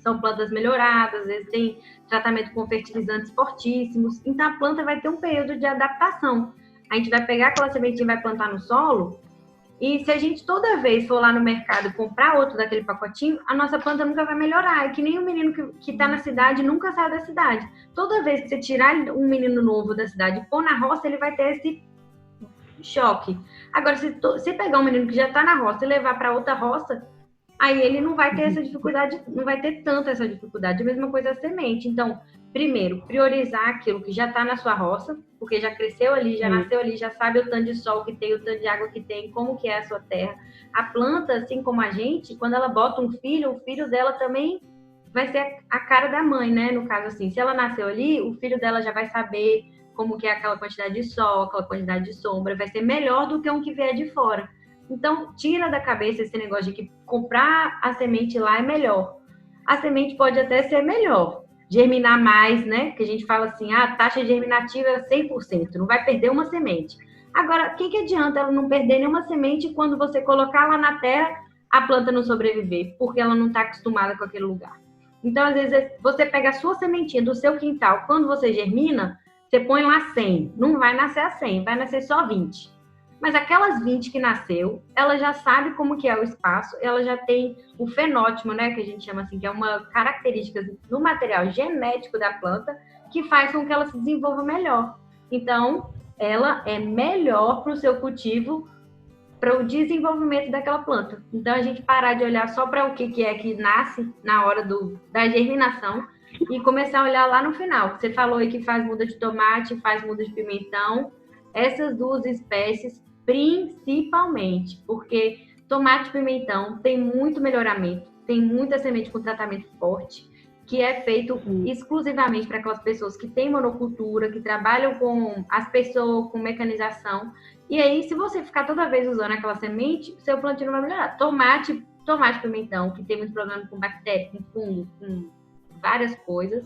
S2: são plantas melhoradas, às vezes tem tratamento com fertilizantes fortíssimos. Então, a planta vai ter um período de adaptação. A gente vai pegar aquela sementinha e vai plantar no solo, e se a gente toda vez for lá no mercado comprar outro daquele pacotinho, a nossa planta nunca vai melhorar. É que nem um menino que está na cidade nunca sai da cidade. Toda vez que você tirar um menino novo da cidade e pôr na roça, ele vai ter esse choque. Agora, se pegar um menino que já está na roça e levar para outra roça, aí ele não vai ter essa dificuldade, não vai ter tanta essa dificuldade. A mesma coisa a semente. Então, primeiro, priorizar aquilo que já está na sua roça, porque já cresceu ali, já nasceu ali, já sabe o tanto de sol que tem, o tanto de água que tem, como que é a sua terra. A planta, assim como a gente, quando ela bota um filho, o filho dela também vai ser a cara da mãe, né? No caso, assim, se ela nasceu ali, o filho dela já vai saber como que é aquela quantidade de sol, aquela quantidade de sombra, vai ser melhor do que um que vier de fora. Então, tira da cabeça esse negócio de que comprar a semente lá é melhor. A semente pode até ser melhor, germinar mais, né? Que a gente fala assim, a taxa germinativa é 100%, não vai perder uma semente. Agora, o que adianta ela não perder nenhuma semente quando você colocar lá na terra, a planta não sobreviver, porque ela não está acostumada com aquele lugar. Então, às vezes, você pega a sua sementinha do seu quintal, quando você germina, você põe lá 100, não vai nascer a 100, vai nascer só 20. Mas aquelas 20 que nasceu, ela já sabe como que é o espaço, ela já tem o fenótipo, né, que a gente chama assim, que é uma característica no material genético da planta, que faz com que ela se desenvolva melhor. Então, ela é melhor para o seu cultivo, para o desenvolvimento daquela planta. Então, a gente parar de olhar só para o que é que nasce na hora da germinação e começar a olhar lá no final. Você falou aí que faz muda de tomate, faz muda de pimentão. Essas duas espécies, principalmente, porque tomate e pimentão tem muito melhoramento, tem muita semente com tratamento forte, que é feito exclusivamente para aquelas pessoas que têm monocultura, que trabalham com as pessoas, com mecanização. E aí, se você ficar toda vez usando aquela semente, seu plantio não vai melhorar. Tomate e pimentão, que tem muito problema com bactéria, com fungo, com várias coisas,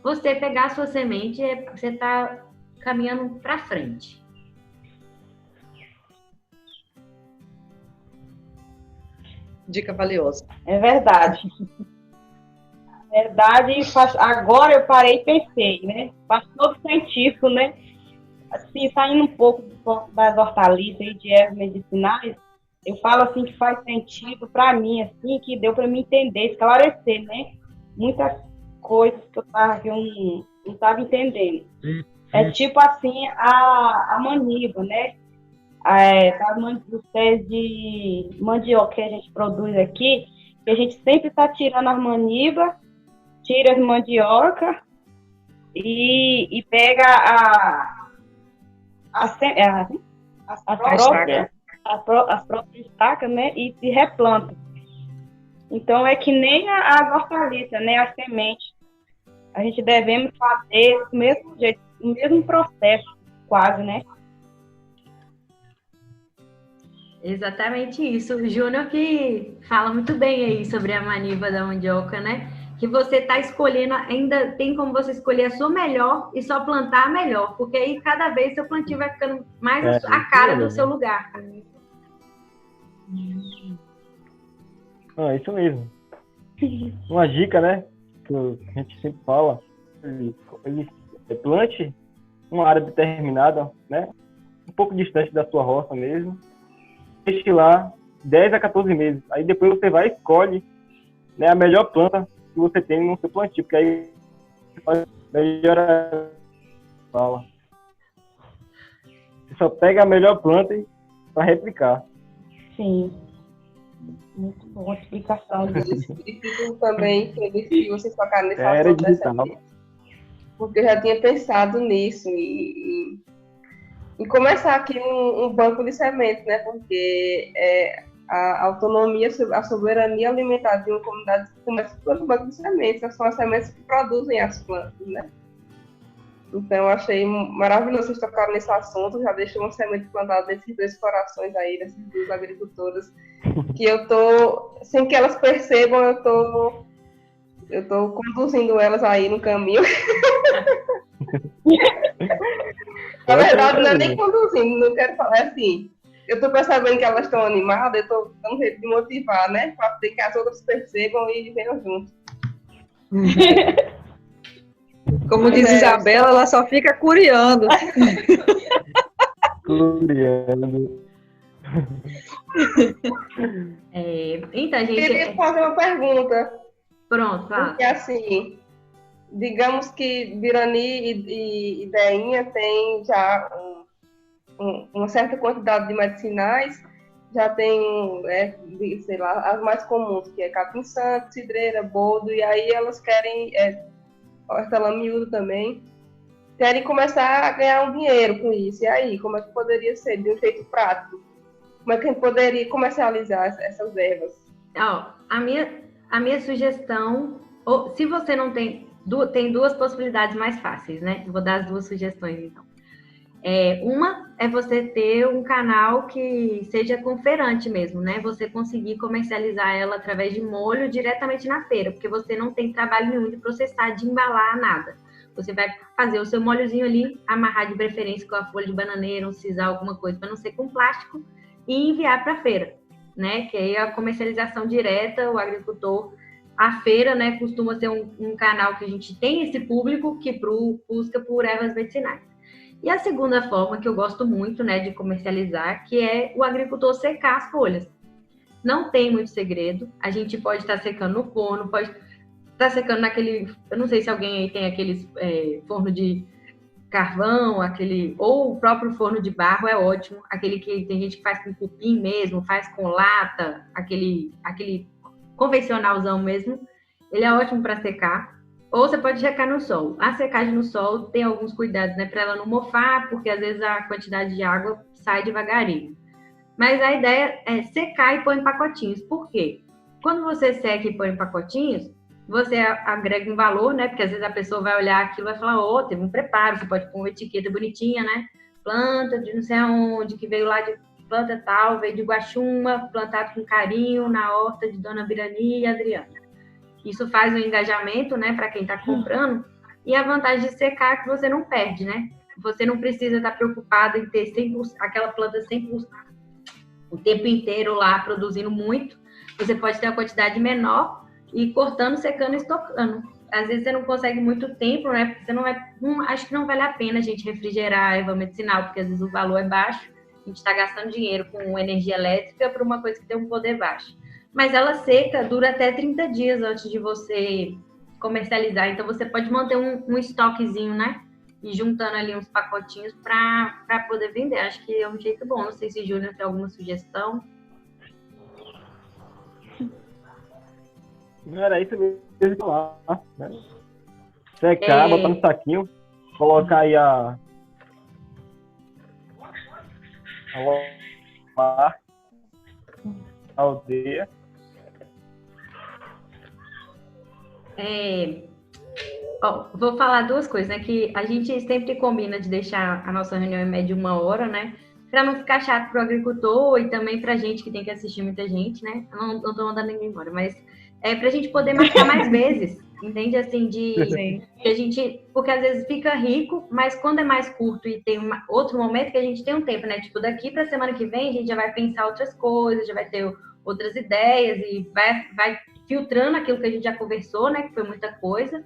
S2: você pegar a sua semente, você está caminhando para frente.
S4: Dica valiosa.
S5: É verdade. Agora eu parei e pensei, né? Faz todo sentido, né? Assim, saindo um pouco das hortaliças e de ervas medicinais, eu falo assim que faz sentido para mim, assim, que deu para me entender, esclarecer, né? Muitas coisas que eu não estava entendendo. É tipo assim, a maniva, né? Dos pés de mandioca que a gente produz aqui, que a gente sempre está tirando as manivas, tira as mandioca e pega as próprias estacas, né? E se replanta. Então é que nem as hortaliças, né? As sementes. A gente devemos fazer do mesmo jeito, o mesmo processo, quase, né?
S2: Exatamente isso. O Júnior que fala muito bem aí sobre a maniva da mandioca, né? Que você está escolhendo, ainda tem como você escolher a sua melhor e só plantar a melhor, porque aí cada vez seu plantio vai ficando mais a cara do seu lugar.
S3: Isso mesmo. Uma dica, né, que a gente sempre fala, ele plante uma área determinada, né, um pouco distante da sua roça mesmo, deixe lá 10 a 14 meses. Aí depois você vai e escolhe, né, a melhor planta que você tem no seu plantio, porque aí melhora. Fala. Você só pega a melhor planta para replicar.
S5: Sim. Muito boa a explicação.
S6: E fico também feliz que vocês tocaram nesse
S3: Era
S6: assunto dessa
S3: digital.
S6: vez, porque eu já tinha pensado nisso e começar aqui um banco de sementes, né? Porque a autonomia, a soberania alimentar de uma comunidade começa pelo banco de sementes, são as sementes que produzem as plantas, né? Então, eu achei maravilhoso vocês tocarem nesse assunto, já deixei uma semente plantada nesses dois corações aí, dessas duas agricultoras, que eu tô, sem que elas percebam, eu tô conduzindo elas aí no caminho. Na verdade, não é nem conduzindo, não quero falar assim. Eu tô percebendo que elas estão animadas, eu tô dando um jeito de motivar, né? Para que as outras percebam e venham junto.
S4: Como diz Isabela, ela só fica curiando.
S3: Curiando.
S2: Então, gente.
S6: Eu queria fazer uma pergunta.
S2: Pronto, fala.
S6: Porque assim, digamos que Birani e Deinha têm já uma certa quantidade de medicinais, já tem, sei lá, as mais comuns, que é capim-santo, cidreira, boldo, e aí elas querem, hortelã-miúdo também, querem começar a ganhar um dinheiro com isso. E aí, como é que poderia ser, de um jeito prático? Como é que a gente poderia comercializar essas ervas?
S2: A minha sugestão, se você não tem duas possibilidades mais fáceis, né? Vou dar as duas sugestões, então. Uma é você ter um canal que seja com feirante mesmo, né? Você conseguir comercializar ela através de molho diretamente na feira, porque você não tem trabalho nenhum de processar, de embalar nada. Você vai fazer o seu molhozinho ali, amarrar de preferência com a folha de bananeira, um sisal, alguma coisa, para não ser com plástico, e enviar para a feira, né? Que aí a comercialização direta, o agricultor, a feira, né, costuma ser um canal que a gente tem esse público que busca por ervas medicinais. E a segunda forma que eu gosto muito, né, de comercializar, que é o agricultor secar as folhas. Não tem muito segredo. A gente pode estar secando no forno, pode estar secando naquele... Eu não sei se alguém aí tem aqueles forno de carvão, ou o próprio forno de barro é ótimo. Aquele que tem gente que faz com cupim mesmo, faz com lata, aquele convencionalzão mesmo. Ele é ótimo para secar. Ou você pode secar no sol. A secagem no sol tem alguns cuidados, né? Para ela não mofar, porque às vezes a quantidade de água sai devagarinho. Mas a ideia é secar e pôr em pacotinhos. Por quê? Quando você seca e põe em pacotinhos, você agrega um valor, né? Porque às vezes a pessoa vai olhar aquilo e vai falar, teve um preparo, você pode pôr uma etiqueta bonitinha, né? Planta de não sei aonde, que veio lá de planta tal, veio de Guaxuma, plantado com carinho na horta de Dona Birani e Adriana. Isso faz um engajamento, né, para quem está comprando. E a vantagem de secar é que você não perde, né? Você não precisa estar preocupado em ter 100%, aquela planta 100% o tempo inteiro lá produzindo muito. Você pode ter uma quantidade menor e cortando, secando e estocando. Às vezes você não consegue muito tempo, né? Porque você acho que não vale a pena a gente refrigerar a erva medicinal, porque às vezes o valor é baixo a gente está gastando dinheiro com energia elétrica para uma coisa que tem um poder baixo. Mas ela seca dura até 30 dias antes de você comercializar. Então, você pode manter um estoquezinho, né? E juntando ali uns pacotinhos para poder vender. Acho que é um jeito bom. Não sei se o Júnior tem alguma sugestão.
S3: Não era isso mesmo lá, né? Secar, botar no saquinho, colocar aí a aldeia.
S2: Vou falar duas coisas, né? Que a gente sempre combina de deixar a nossa reunião em média 1 hora, né? Para não ficar chato para o agricultor e também para a gente que tem que assistir muita gente, né? Eu não estou mandando ninguém embora, mas para a gente poder marcar mais vezes, entende? Assim, que a gente, porque às vezes fica rico, mas quando é mais curto e tem outro momento que a gente tem um tempo, né? Tipo, daqui para a semana que vem a gente já vai pensar outras coisas, já vai ter outras ideias e vai filtrando aquilo que a gente já conversou, né? Que foi muita coisa,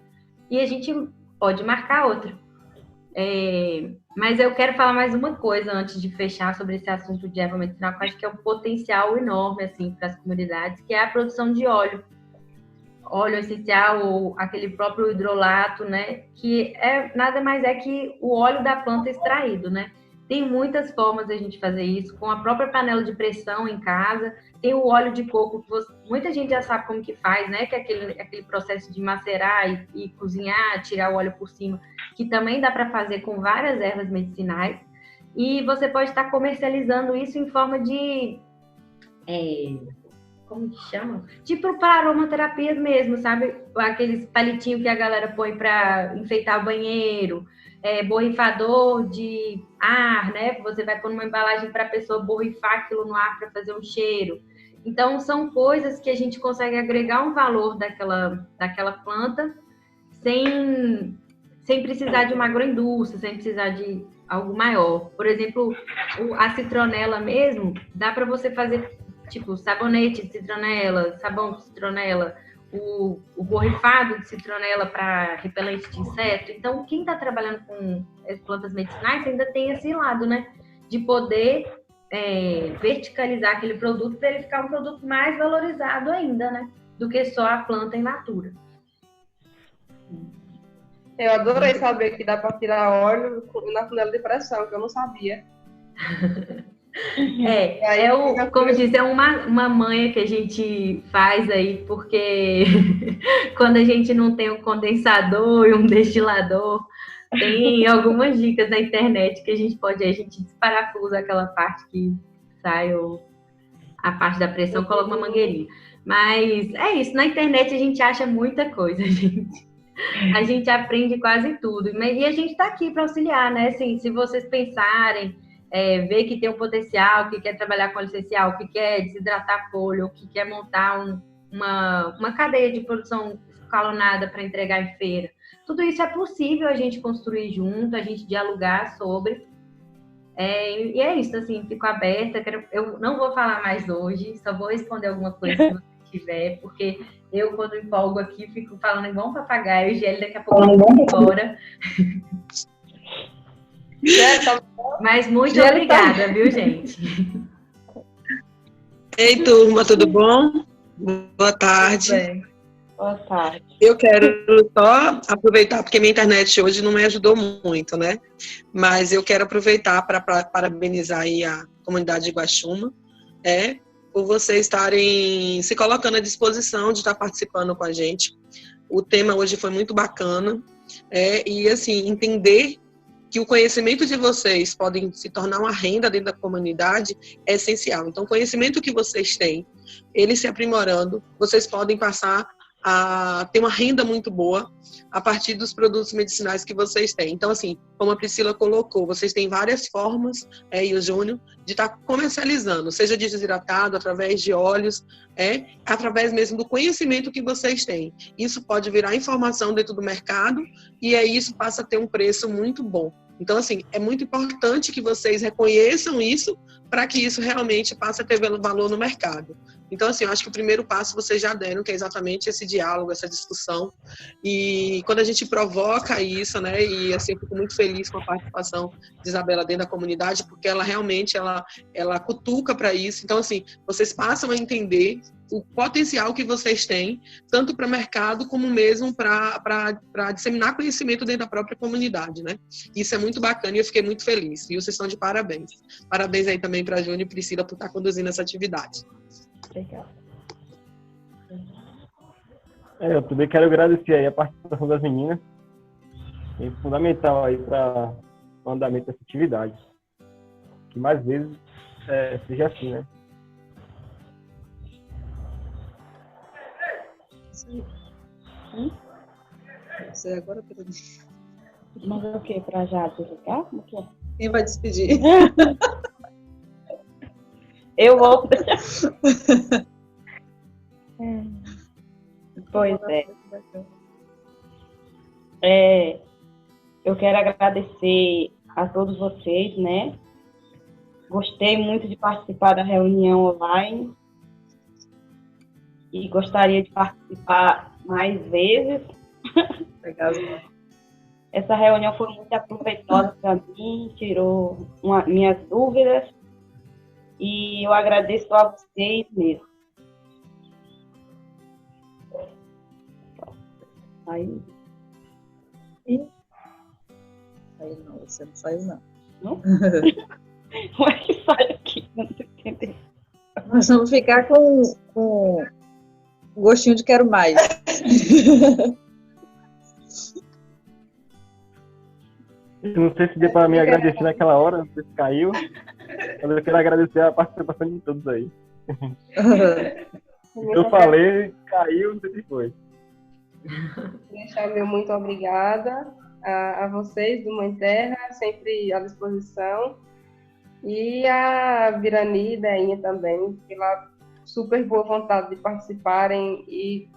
S2: e a gente pode marcar outra. Mas eu quero falar mais uma coisa antes de fechar sobre esse assunto de erva medicinal, que eu acho que é um potencial enorme assim, para as comunidades, que é a produção de óleo essencial ou aquele próprio hidrolato, né? Que nada mais é que o óleo da planta extraído, né? Tem muitas formas da gente fazer isso, com a própria panela de pressão em casa. Tem o óleo de coco, que muita gente já sabe como que faz, né? Que é aquele processo de macerar e cozinhar, tirar o óleo por cima, que também dá para fazer com várias ervas medicinais. E você pode estar comercializando isso em forma de... como que chama? Tipo para aromaterapia mesmo, sabe? Aqueles palitinhos que a galera põe para enfeitar o banheiro, borrifador de ar, né? Você vai pôr uma embalagem para a pessoa borrifar aquilo no ar para fazer um cheiro. Então, são coisas que a gente consegue agregar um valor daquela planta sem precisar de uma agroindústria, sem precisar de algo maior. Por exemplo, a citronela mesmo, dá para você fazer tipo sabonete de citronela, sabão de citronela, o borrifado de citronela para repelente de inseto. Então, quem está trabalhando com plantas medicinais ainda tem esse lado, né? De poder verticalizar aquele produto para ele ficar um produto mais valorizado ainda, né? Do que só a planta in natura.
S6: Eu adorei saber que dá para tirar óleo na panela de pressão, que eu não sabia.
S2: Como diz, é uma manha que a gente faz aí, porque quando a gente não tem um condensador e um destilador, tem algumas dicas na internet que a gente desparafusa aquela parte que sai, a parte da pressão, coloca uma mangueirinha. Mas é isso, na internet a gente acha muita coisa, gente. A gente aprende quase tudo. E a gente está aqui para auxiliar, né? Assim, se vocês pensarem, ver que tem um potencial, que quer trabalhar com óleo essencial, que quer desidratar folha, que quer montar uma cadeia de produção escalonada para entregar em feira. Tudo isso é possível a gente construir junto, a gente dialogar sobre. E é isso, assim, fico aberta. Eu não vou falar mais hoje, só vou responder alguma coisa se você tiver, porque eu, quando empolgo aqui, fico falando igual um papagaio, e ele daqui a pouco vai embora. Mas muito obrigada, viu, gente?
S7: Ei, turma, tudo bom? Boa tarde.
S6: Bem. Boa tarde.
S7: Eu quero só aproveitar, porque minha internet hoje não me ajudou muito, né? Mas eu quero aproveitar para parabenizar aí a comunidade de Guaxuma, por vocês estarem se colocando à disposição de estar participando com a gente. O tema hoje foi muito bacana, e assim, entender que o conhecimento de vocês podem se tornar uma renda dentro da comunidade é essencial. Então, o conhecimento que vocês têm, ele se aprimorando, vocês podem passar a ter uma renda muito boa a partir dos produtos medicinais que vocês têm. Então, assim, como a Priscila colocou, vocês têm várias formas, e o Júnior, de estar comercializando, seja desidratado, através de óleos, através mesmo do conhecimento que vocês têm. Isso pode virar informação dentro do mercado e aí isso passa a ter um preço muito bom. Então, assim, é muito importante que vocês reconheçam isso para que isso realmente passe a ter valor no mercado. Então, assim, eu acho que o primeiro passo vocês já deram, que é exatamente esse diálogo, essa discussão. E quando a gente provoca isso, né, e assim, eu fico muito feliz com a participação de Isabela dentro da comunidade, porque ela realmente, ela cutuca para isso. Então, assim, vocês passam a entender o potencial que vocês têm, tanto para o mercado, como mesmo para disseminar conhecimento dentro da própria comunidade, né? Isso é muito bacana e eu fiquei muito feliz. E vocês estão de parabéns. Parabéns aí também para a Júnia e Priscila por estar conduzindo essa atividade.
S5: Legal.
S3: Eu também quero agradecer aí a participação das meninas. É fundamental aí para o andamento dessa atividade. Que mais vezes seja assim, né?
S4: Você agora
S5: Mas é o quê? Para já desligar? O quê?
S4: quem vai despedir?
S5: Eu vou deixar. Pois é. Eu quero agradecer a todos vocês, né? Gostei muito de participar da reunião online e gostaria de participar mais vezes.
S4: Legal.
S5: Essa reunião foi muito aproveitosa para mim, tirou minhas dúvidas e eu agradeço a vocês mesmo. Aí
S4: Não, você não saiu, não.
S5: não? Como é que sai aqui? Não tô entendendo.
S4: Nós vamos ficar com gostinho de quero mais.
S3: Eu não sei se deu para me agradecer naquela hora, não sei se caiu. Mas eu quero agradecer a participação de todos aí. Eu falei, caiu, não sei se foi.
S6: Deixar meu muito obrigada a vocês do Mãe Terra, sempre à disposição. E a Virani e Deinha também, pela super boa vontade de participarem e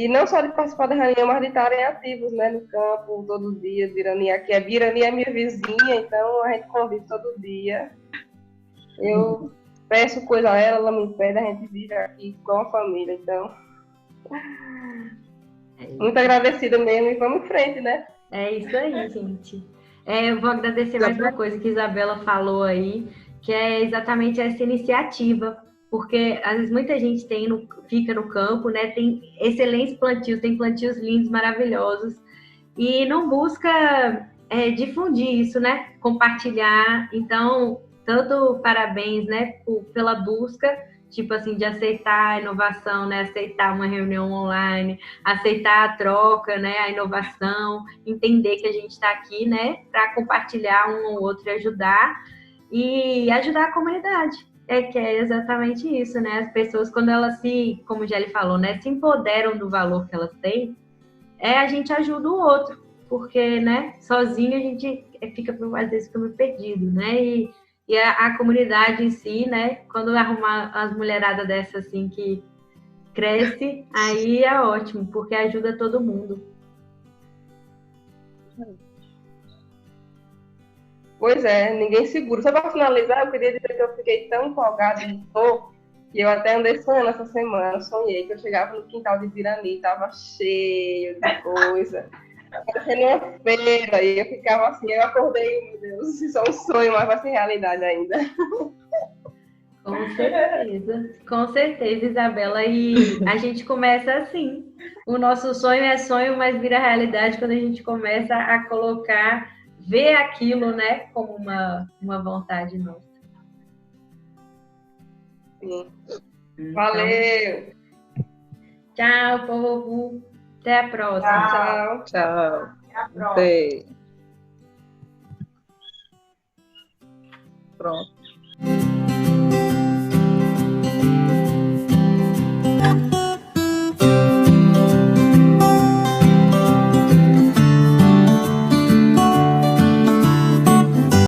S6: não só de participar da reunião, mas de estarem ativos, né, no campo todo dia. Virani aqui, a Virani é minha vizinha, então a gente convive todo dia. Eu peço coisa a ela, ela me pede, a gente vive aqui com a família, então. Muito agradecida mesmo e vamos em frente, né?
S2: É isso aí, gente. Eu vou agradecer mais uma coisa que a Isabela falou aí, que é exatamente essa iniciativa, porque às vezes muita gente fica no campo, né? Tem excelentes plantios, tem plantios lindos, maravilhosos, e não busca difundir isso, né? Compartilhar. Então, tanto parabéns, né? Pela busca, tipo assim, de aceitar a inovação, né? Aceitar uma reunião online, aceitar a troca, né? A inovação, entender que a gente está aqui, né? Para compartilhar um ou outro e ajudar a comunidade. Que é exatamente isso, né? As pessoas, quando elas como já ele falou, né? Se empoderam do valor que elas têm, a gente ajuda o outro, porque, né? Sozinho a gente às vezes fica meio perdido, né? E a comunidade em si, né? Quando arrumar as mulheradas dessas assim que cresce, aí é ótimo, porque ajuda todo mundo.
S6: Pois é, ninguém segura. Só para finalizar, eu queria dizer que eu fiquei tão empolgada de dor que eu até andei sonhando essa semana. Sonhei que eu chegava no quintal de Virani, estava cheio de coisa. Parecendo uma feira, e eu ficava assim, eu acordei, meu Deus, isso é um sonho, mas vai ser realidade ainda.
S2: Com certeza, Isabela, e a gente começa assim, o nosso sonho é sonho, mas vira realidade quando a gente começa a ver aquilo, né, como uma vontade nossa.
S6: Sim.
S2: Então,
S6: Valeu!
S2: Tchau, povo! Até a próxima.
S6: Tchau.
S4: Tchau.
S2: Até a próxima.
S4: Pronto.